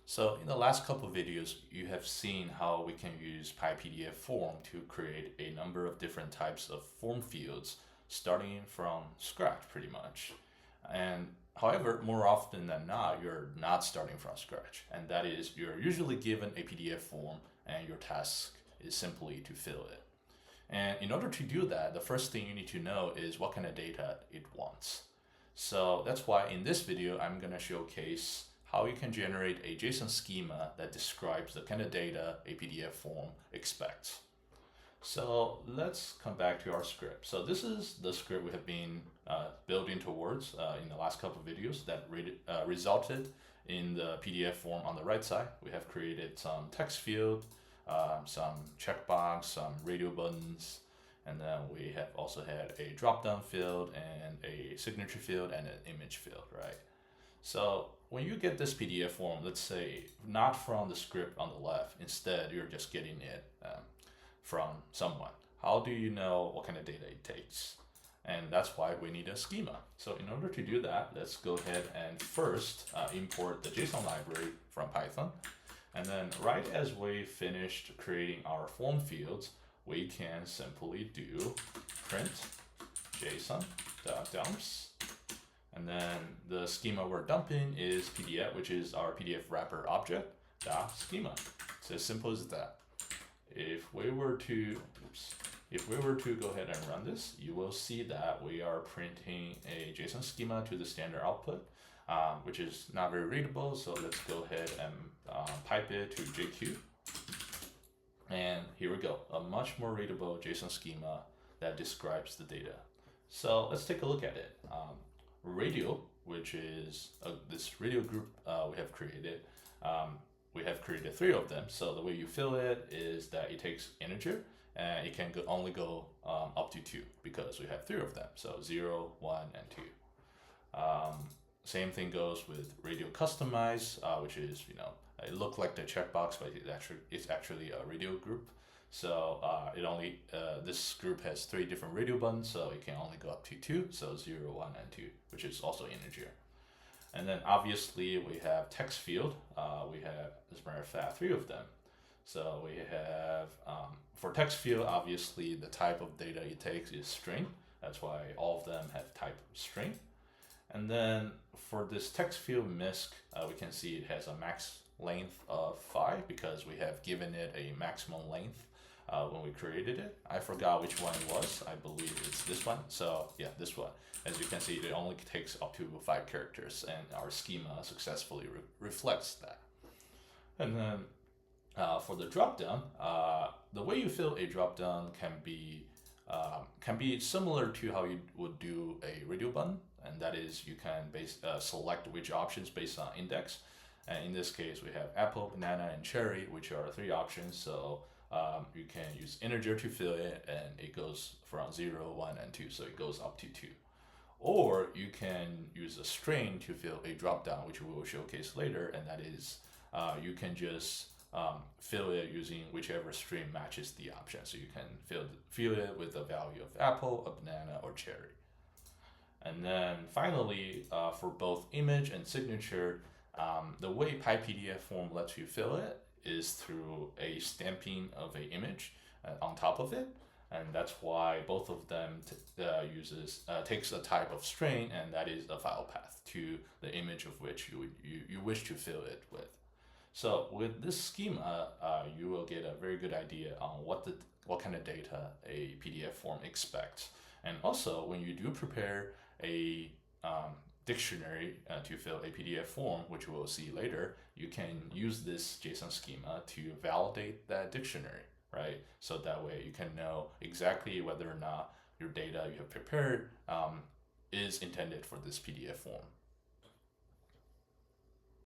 So in the last couple of videos, you have seen how we can use PyPDFForm to create a number of different types of form fields starting from scratch pretty much. And however, more often than not, you're not starting from scratch. And that is, you're usually given a PDF form and your task is simply to fill it. And in order to do that, the first thing you need to know is what kind of data it wants. So that's why in this video, I'm going to showcase how you can generate a JSON schema that describes the kind of data a PDF form expects. So let's come back to our script. So this is the script we have been building towards in the last couple of videos that resulted in the PDF form on the right side. We have created some text field, some checkbox, some radio buttons, and then we have also had a drop-down field and a signature field and an image field, right? So when you get this PDF form, let's say not from the script on the left, instead you're just getting it from someone. How do you know what kind of data it takes? And that's why we need a schema. So in order to do that, let's go ahead and first import the JSON library from Python. And then right as we finished creating our form fields, we can simply do print JSON.dumps. And then the schema we're dumping is PDF, which is our PDF wrapper object schema. It's as simple as that. If we were to go ahead and run this, you will see that we are printing a JSON schema to the standard output, which is not very readable. So let's go ahead and pipe it to JQ. And here we go, a much more readable JSON schema that describes the data. So let's take a look at it. Radio, which is this radio group we have created. We have created 3 of them. So the way you fill it is that it takes integer and it can only go up to 2 because we have 3 of them. So 0, 1, and 2. Same thing goes with radio customize, which is, it looked like the checkbox, but it's actually a radio group. So this group has 3 different radio buttons, so it can only go up to 2, so 0, 1, and 2, which is also integer. And then obviously we have text field. We have, as a matter of fact, 3 of them. So we have, for text field, obviously the type of data it takes is string. That's why all of them have type string. And then for this text field misc, we can see it has a max length of 5 because we have given it a maximum length when we created it. I forgot which one it was. I believe it's this one. So yeah, this one. As you can see, it only takes up to 5 characters, and our schema successfully reflects that. And then for the dropdown, the way you fill a dropdown can be similar to how you would do a radio button, and that is you can select which options based on index. And in this case, we have apple, banana, and cherry, which are 3 options. So you can use integer to fill it, and it goes from 0, 1, and 2, so it goes up to 2. Or you can use a string to fill a dropdown, which we will showcase later, and that is you can just fill it using whichever string matches the option. So you can fill it with the value of apple, a banana, or cherry. And then finally, for both image and signature, the way PyPDFForm lets you fill it is through a stamping of an image on top of it. And that's why both of them takes a type of string, and that is a file path to the image of which you wish to fill it with. So with this schema, you will get a very good idea on what kind of data a PDF form expects. And also, when you do prepare a dictionary to fill a PDF form, which we'll see later, you can use this JSON schema to validate that dictionary, right? So that way you can know exactly whether or not your data you have prepared is intended for this PDF form.